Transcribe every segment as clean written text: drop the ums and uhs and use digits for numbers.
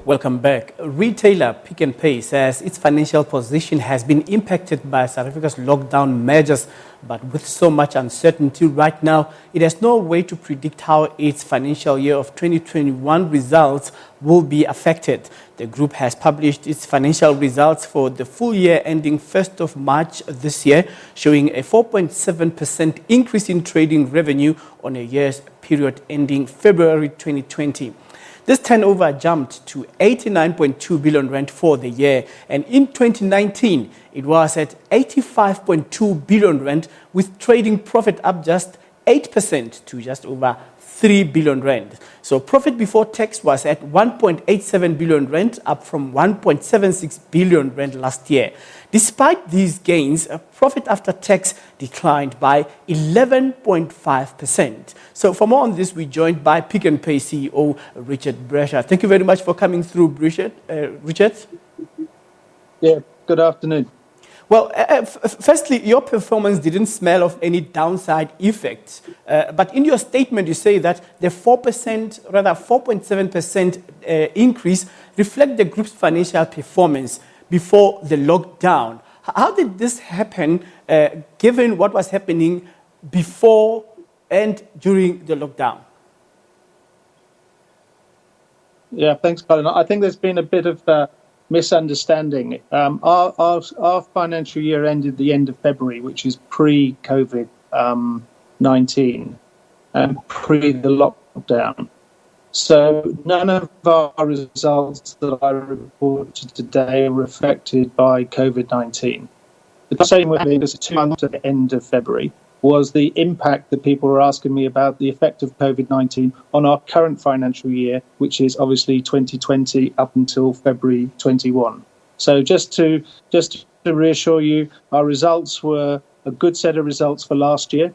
Welcome back. Retailer Pick n Pay says its financial position has been impacted by South Africa's lockdown measures, but with so much uncertainty right now, it has no way to predict how its financial year of 2021 results will be affected. The group has published its financial results for the full year ending 1st of March this year, showing a 4.7% increase in trading revenue on a year's period ending February 2020. This turnover jumped to 89.2 billion rand for the year, and in 2019, it was at 85.2 billion rand, with trading profit up just 8% to just over 3 billion rand. So profit before tax was at 1.87 billion rand, up from 1.76 billion rand last year. Despite these gains, profit after tax declined by 11.5%. So for more on this, we're joined by Pick n Pay CEO Richard Brasher. Thank you very much for coming through, Richard. Yeah, good afternoon. Well, firstly, your performance didn't smell of any downside effects. But in your statement, you say that the 4.7% increase reflect the group's financial performance before the lockdown. How did this happen, given what was happening before and during the lockdown? Yeah, thanks, Colin. I think there's been a bit of misunderstanding. Our financial year ended the end of February, which is pre-COVID-19 and pre the lockdown. So none of our results that I reported today are affected by COVID-19. The same with me, because 2 months at the end of February was the impact that people were asking me about the effect of COVID-19 on our current financial year, which is obviously 2020 up until February 21. So just to reassure you, our results were a good set of results for last year.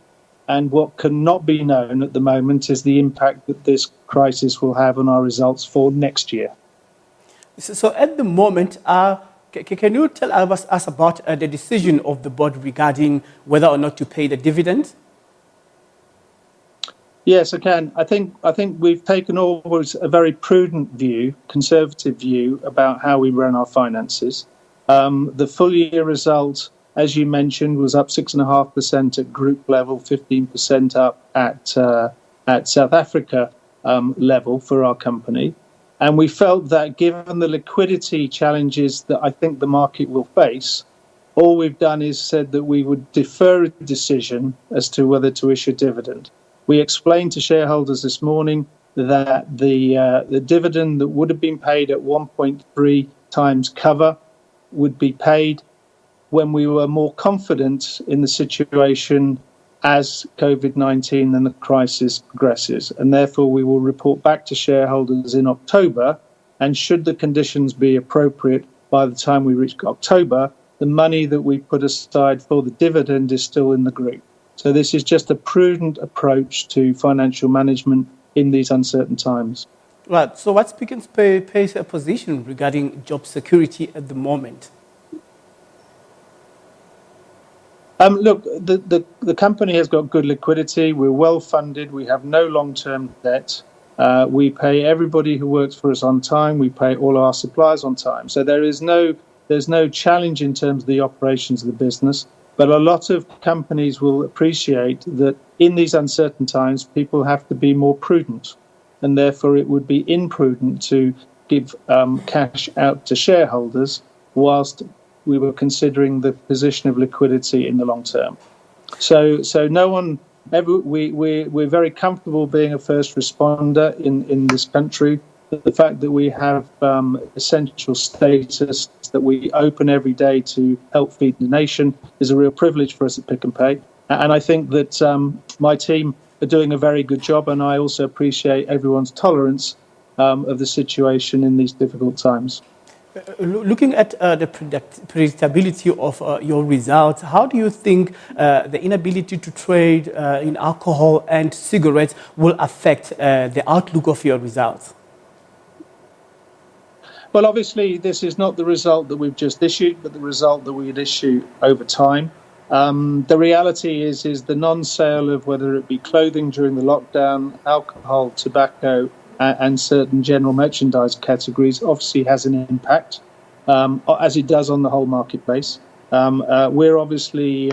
And what cannot be known at the moment is the impact that this crisis will have on our results for next year. So at the moment, can you tell us about the decision of the board regarding whether or not to pay the dividend? Yes, I can. I think we've taken always a very prudent view, conservative view about how we run our finances. The full year result, as you mentioned, was up 6.5% at group level, 15% up at South Africa level for our company. And we felt that given the liquidity challenges that I think the market will face, all we've done is said that we would defer a decision as to whether to issue dividend. We explained to shareholders this morning that the dividend that would have been paid at 1.3 times cover would be paid when we were more confident in the situation as COVID-19 and the crisis progresses. And therefore, we will report back to shareholders in October. And should the conditions be appropriate by the time we reach October, the money that we put aside for the dividend is still in the group. So this is just a prudent approach to financial management in these uncertain times. Right. So what's Pick n Pay's position regarding job security at the moment? Look, the company has got good liquidity. We're well funded. We have no long-term debt. We pay everybody who works for us on time. We pay all our suppliers on time. So there's no challenge in terms of the operations of the business. But a lot of companies will appreciate that in these uncertain times, people have to be more prudent. And therefore, it would be imprudent to give cash out to shareholders whilst we were considering the position of liquidity in the long term. So no one ever. We're very comfortable being a first responder in this country. The fact that we have essential status, that we open every day to help feed the nation, is a real privilege for us at Pick n Pay. And I think that my team are doing a very good job, and I also appreciate everyone's tolerance of the situation in these difficult times. Looking at the predictability of your results, how do you think the inability to trade in alcohol and cigarettes will affect the outlook of your results? Well, obviously, this is not the result that we've just issued, but the result that we'd issue over time. The reality is the non-sale of whether it be clothing during the lockdown, alcohol, tobacco, and certain general merchandise categories obviously has an impact, as it does on the whole marketplace. We're obviously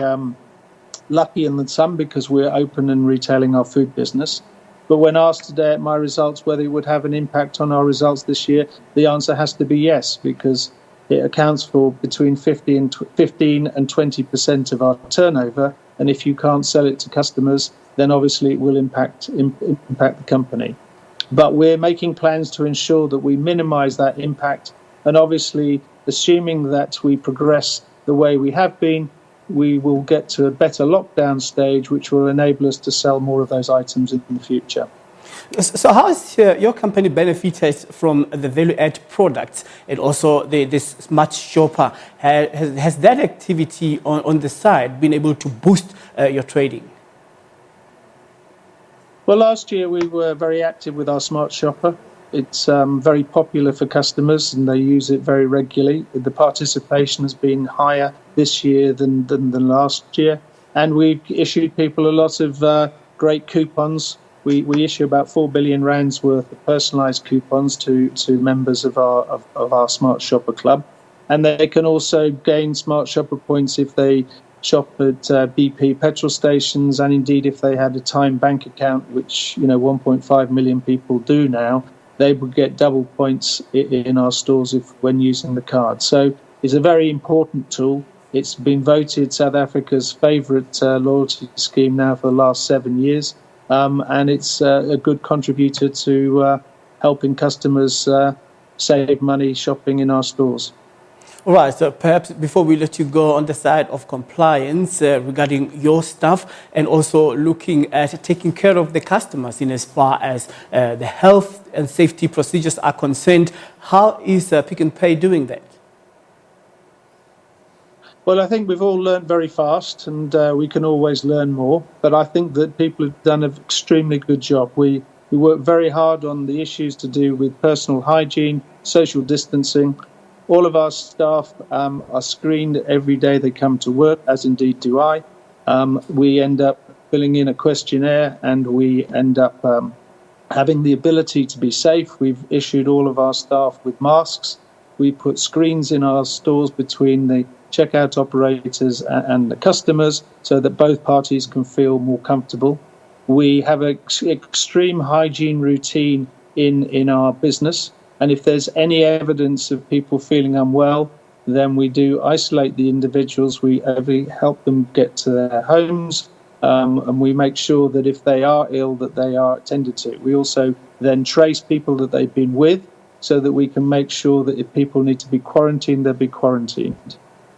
lucky in some because we're open and retailing our food business. But when asked today at my results whether it would have an impact on our results this year, the answer has to be yes, because it accounts for between 15 and 20% of our turnover. And if you can't sell it to customers, then obviously it will impact the company. But we're making plans to ensure that we minimise that impact. And obviously, assuming that we progress the way we have been, we will get to a better lockdown stage, which will enable us to sell more of those items in the future. So how has your company benefited from the value-add products and also this smart shopper? Has that activity on the side been able to boost your trading? Well, last year we were very active with our smart shopper. It's very popular for customers and they use it very regularly. The participation has been higher this year than last year. And we've issued people a lot of great coupons. We issue about 4 billion rands worth of personalised coupons to members of our Smart Shopper Club. And they can also gain Smart Shopper points if they shop at BP petrol stations, and indeed if they had a Time bank account, which 1.5 million people do now. They would get double points in our stores when using the card. So it's a very important tool. It's been voted South Africa's favourite loyalty scheme now for the last 7 years. And it's a good contributor to helping customers save money shopping in our stores. All right, so perhaps before we let you go, on the side of compliance regarding your staff and also looking at taking care of the customers in as far as the health and safety procedures are concerned, how is Pick n Pay doing that? Well, I think we've all learned very fast and we can always learn more. But I think that people have done an extremely good job. We work very hard on the issues to do with personal hygiene, social distancing. All of our staff are screened every day they come to work, as indeed do I. We end up filling in a questionnaire and we end up having the ability to be safe. We've issued all of our staff with masks. We put screens in our stores between the checkout operators and the customers so that both parties can feel more comfortable. We have an extreme hygiene routine in our business. And if there's any evidence of people feeling unwell, then we do isolate the individuals. We help them get to their homes, and we make sure that if they are ill, that they are attended to. We also then trace people that they've been with so that we can make sure that if people need to be quarantined, they'll be quarantined.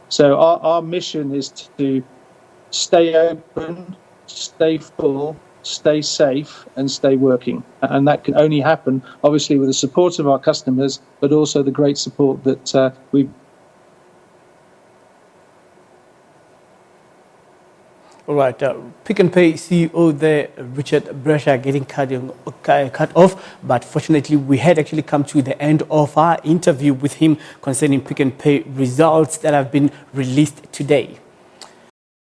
So our mission is to stay open, stay full, stay safe and stay working. And that can only happen, obviously, with the support of our customers, but also the great support that we've. All right, Pick n Pay CEO there, Richard Brasher, getting cut off. But fortunately, we had actually come to the end of our interview with him concerning Pick n Pay results that have been released today.